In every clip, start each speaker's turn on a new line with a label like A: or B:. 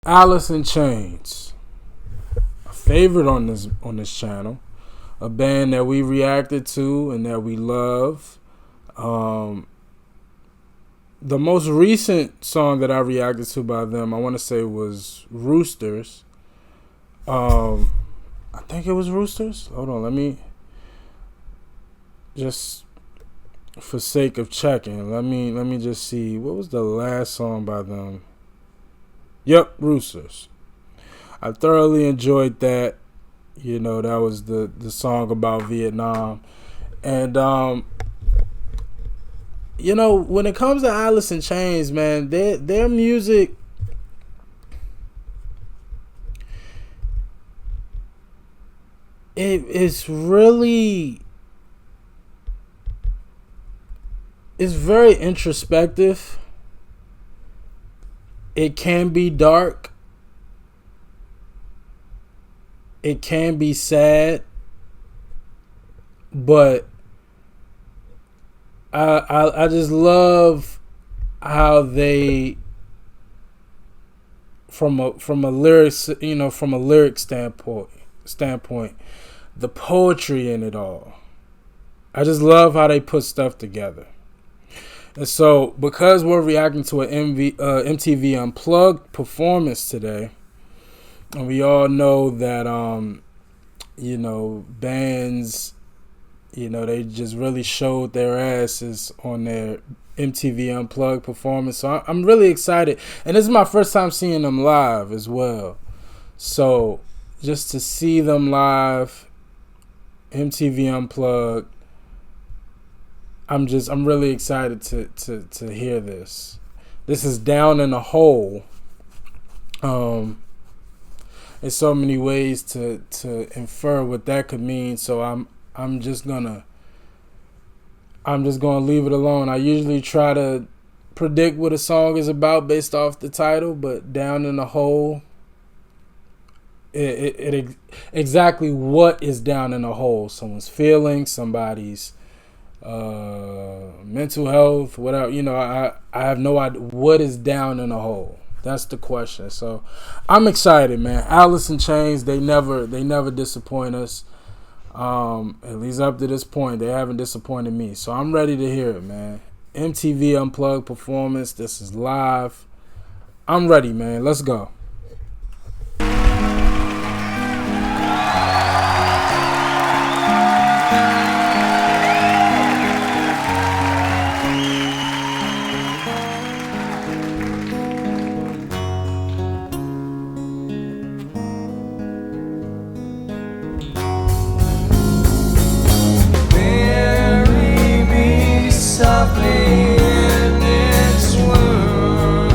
A: Alice in Chains, a favorite on this channel, a band that we reacted to and that we love. The most recent song that I reacted to by them, I want to say, was Roosters. I think it was Roosters. Hold on, let me just, for sake of checking, let me just see what was the last song by them. Yep, Roosters. I thoroughly enjoyed that. You know, that was the song about Vietnam. And you know, when it comes to Alice in Chains, man, their music, it's very introspective. It can be dark. It can be sad. But I just love how they, from a lyrics, from a lyric standpoint, the poetry in it all. I just love how they put stuff together. And so, because we're reacting to an MTV Unplugged performance today, and we all know that, bands, they just really showed their asses on their MTV Unplugged performance. So I'm really excited. And this is my first time seeing them live as well. So, just to see them live, MTV Unplugged, I'm really excited to hear this. This is Down in the Hole. There's so many ways to infer what that could mean. So I'm just gonna leave it alone. I usually try to predict what a song is about based off the title, but Down in the Hole, it exactly what is down in the hole? Someone's feelings, somebody's mental health, whatever. I have no idea what is down in the hole. That's the question. So I'm excited, man. Alice in Chains, they never disappoint us. At least up to this point, they haven't disappointed me. So I'm ready to hear it, man. MTV Unplugged performance. This is live. I'm ready, man. Let's go.
B: Softly in this world,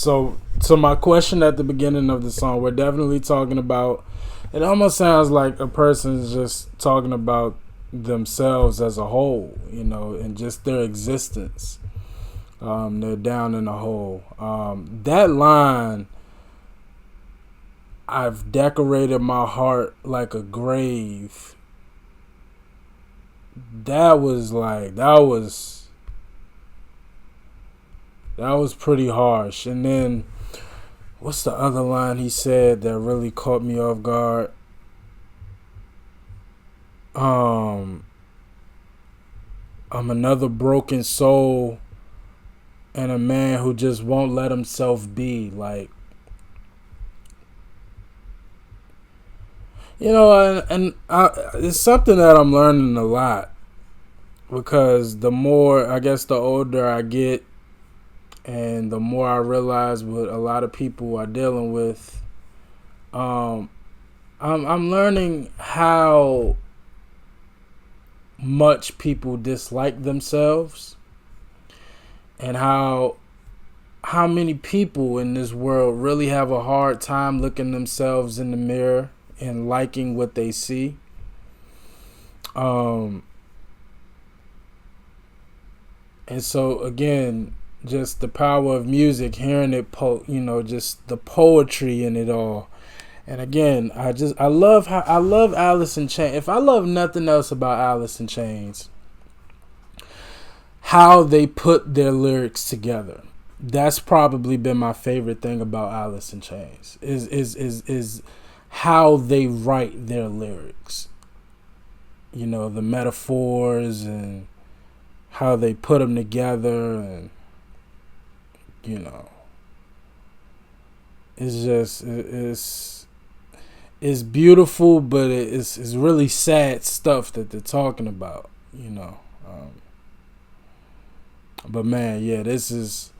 A: So my question at the beginning of the song, we're definitely talking about. It almost sounds like a person's just talking about themselves as a whole, and just their existence. They're down in a hole. That line, I've decorated my heart like a grave. That was pretty harsh. And then, what's the other line he said that really caught me off guard? I'm another broken soul and a man who just won't let himself be. Like, it's something that I'm learning a lot, because the more, I guess, the older I get, and the more I realize what a lot of people are dealing with, I'm learning how much people dislike themselves, and how many people in this world really have a hard time looking themselves in the mirror and liking what they see. And so again, just the power of music, hearing it, just the poetry in it all. And again, I love Alice in Chains. If I love nothing else about Alice in Chains, how they put their lyrics together. That's probably been my favorite thing about Alice in Chains. Is how they write their lyrics. The metaphors and how they put them together, and it's beautiful, but it's really sad stuff that they're talking about. But man, yeah, this is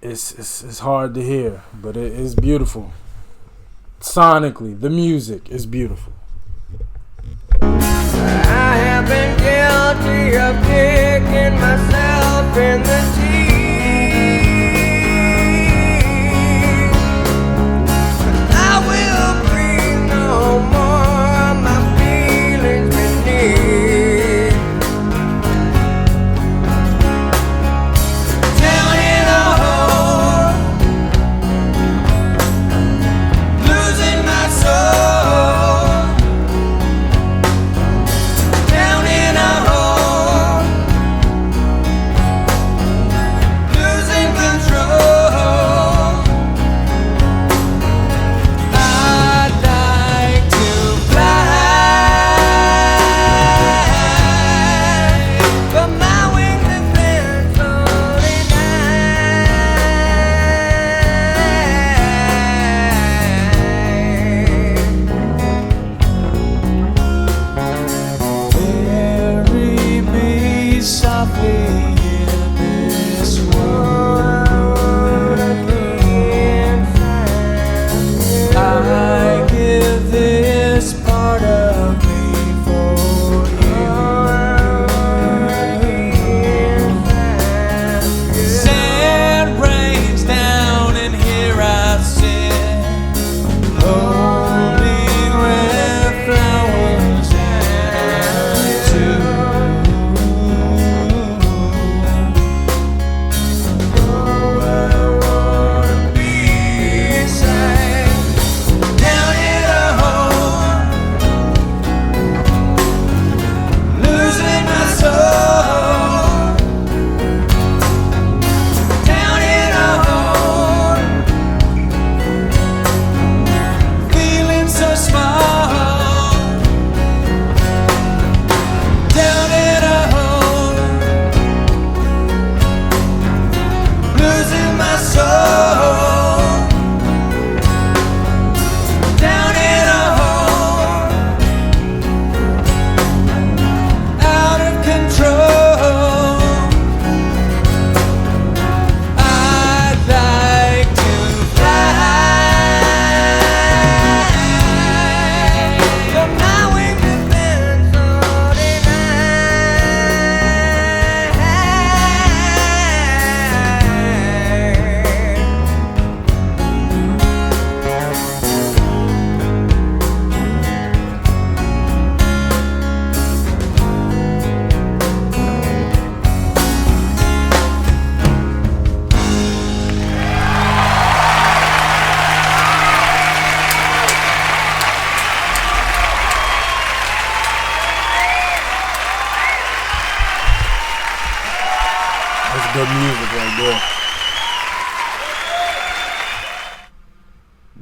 A: it's hard to hear, but it's beautiful. Sonically, the music is beautiful.
B: I have been guilty of kicking myself in the teeth. I will breathe no more, my feelings beneath. Down in a hole, losing my soul. Down in a hole,
A: good music right there.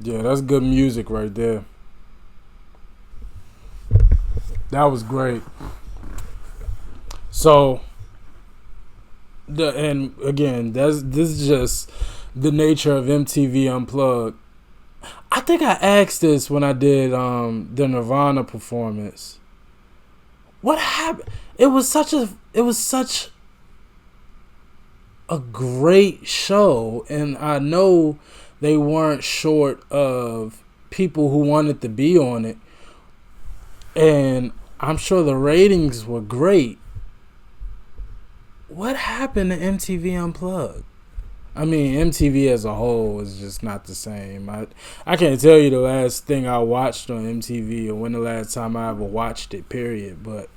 A: Yeah, that's good music right there. That was great. So, and again, this is just the nature of MTV Unplugged. I think I asked this when I did the Nirvana performance. What happened? It was such a great show, and I know they weren't short of people who wanted to be on it, and I'm sure the ratings were great. What happened to MTV Unplugged? I mean, MTV as a whole is just not the same. I can't tell you the last thing I watched on MTV or when the last time I ever watched it, period. But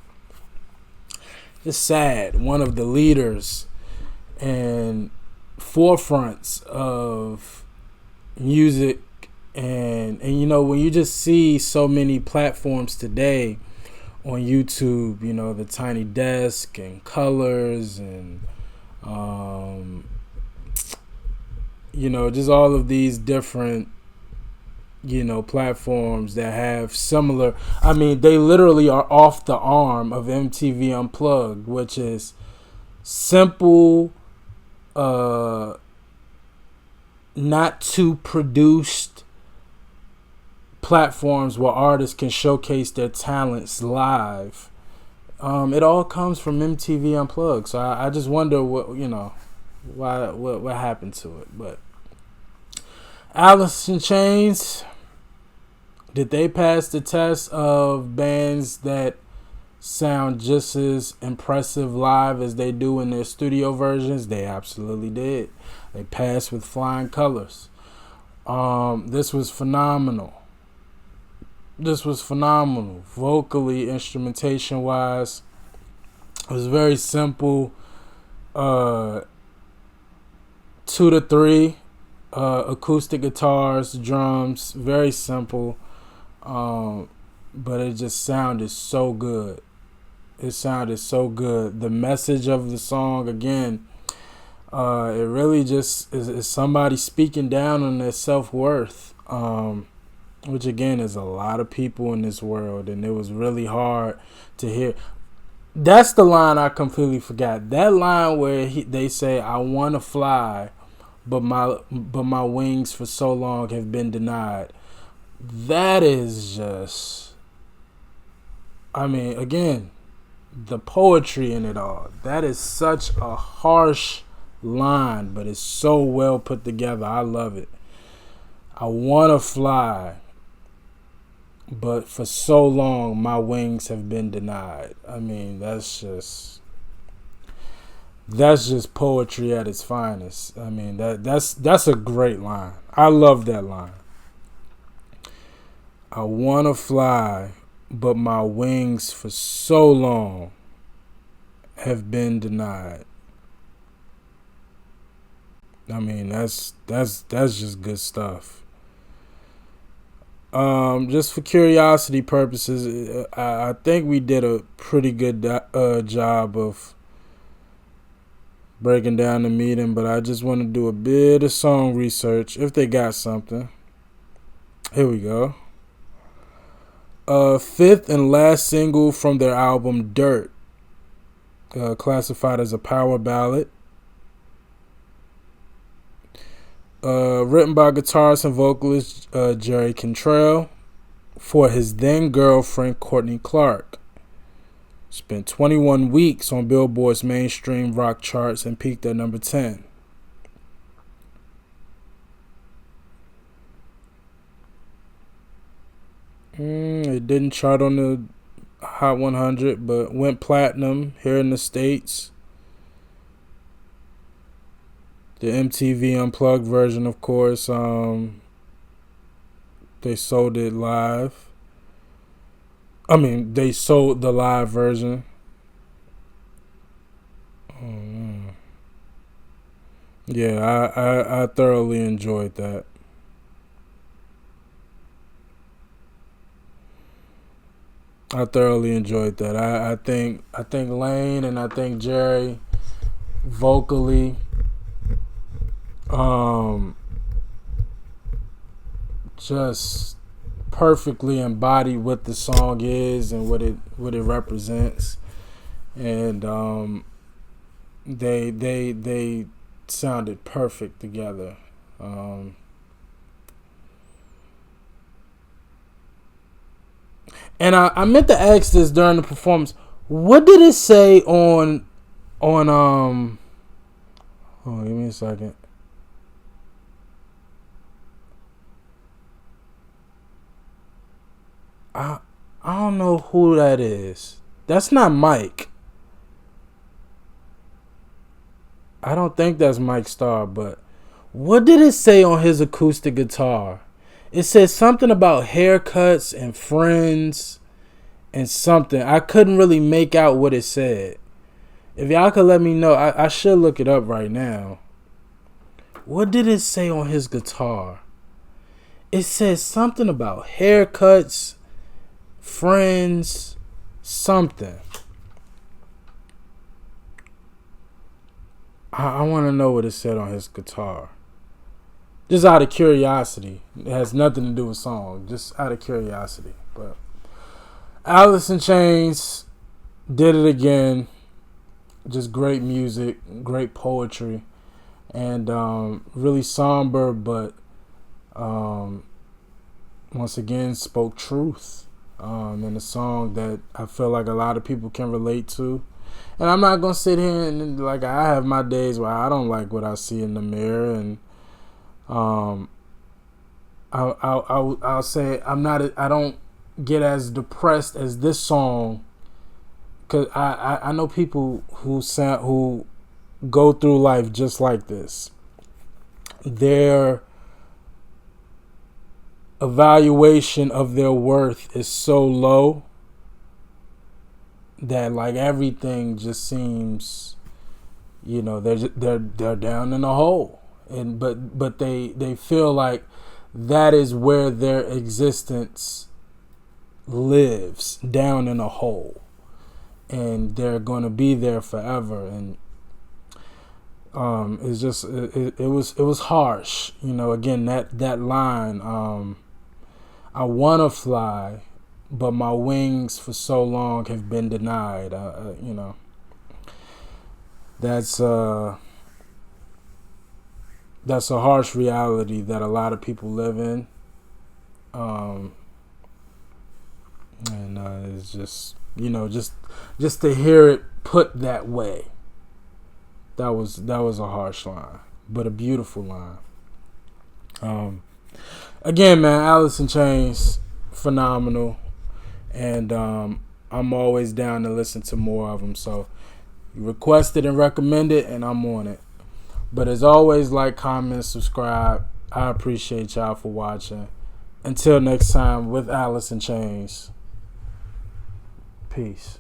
A: it's sad. One of the leaders and forefronts of music and you know, when you just see so many platforms today on YouTube, you know, the Tiny Desk and Colors and you know, just all of these different, you know, platforms that have similar, I mean, they literally are off the arm of MTV Unplugged, which is simple, not too produced platforms where artists can showcase their talents live. It all comes from MTV Unplugged. So I just wonder what, you know, what happened to it. But Alice in Chains, did they pass the test of bands that sound just as impressive live as they do in their studio versions? They absolutely did. They passed with flying colors. This was phenomenal. Vocally, instrumentation wise, it was very simple. 2 to 3 acoustic guitars, drums, very simple. But it just sounded so good. The message of the song, again, it really just is somebody speaking down on their self-worth, which again is a lot of people in this world, and it was really hard to hear. That's the line I completely forgot. That line where they say, "I want to fly, but my wings for so long have been denied." That is just, I mean, again, the poetry in it all. That is such a harsh line, but it's so well put together. I love it. I want to fly, but for so long my wings have been denied. I mean, that's just poetry at its finest. I mean, that's a great line. I love that line. I want to fly, but my wings for so long have been denied. I mean, that's just good stuff. Just for curiosity purposes, I think we did a pretty good job of breaking down the meeting, but I just want to do a bit of song research if they got something. Here we go. Fifth and last single from their album Dirt, classified as a power ballad. Written by guitarist and vocalist Jerry Cantrell for his then girlfriend Courtney Clark. Spent 21 weeks on Billboard's mainstream rock charts and peaked at number 10. It didn't chart on the Hot 100, but went platinum here in the States. The MTV Unplugged version, of course, they sold it live. I mean, they sold the live version. Yeah, I thoroughly enjoyed that. I think Lane and I think Jerry vocally. Just perfectly embodied what the song is and what it represents, and they sounded perfect together. And I meant to ask this during the performance. What did it say on Oh, give me a second. I don't know who that is. That's not Mike. I don't think that's Mike Starr, but what did it say on his acoustic guitar? It said something about haircuts and friends and something. I couldn't really make out what it said. If y'all could let me know, I should look it up right now. What did it say on his guitar? It said something about haircuts, friends, something. I want to know what it said on his guitar. Just out of curiosity. It has nothing to do with song. Just out of curiosity. But Alice in Chains did it again. Just great music, great poetry, and really somber, but once again spoke truth in a song that I feel like a lot of people can relate to. And I'm not gonna sit here and like I have my days where I don't like what I see in the mirror, and I'll say I don't get as depressed as this song, because I know people who go through life just like this. Their evaluation of their worth is so low that like everything just seems, they're down in a hole, and but they feel like that is where their existence lives, down in a hole, and they're going to be there forever. And it's just it was harsh, again, that line, I want to fly, but my wings for so long have been denied. That's a harsh reality that a lot of people live in. And it's just, just to hear it put that way, that was a harsh line, but a beautiful line. Again, man, Alice in Chains, phenomenal. And I'm always down to listen to more of them. So you requested and recommended, and I'm on it. But as always, like, comment, subscribe. I appreciate y'all for watching. Until next time, with Alice in Chains. Peace.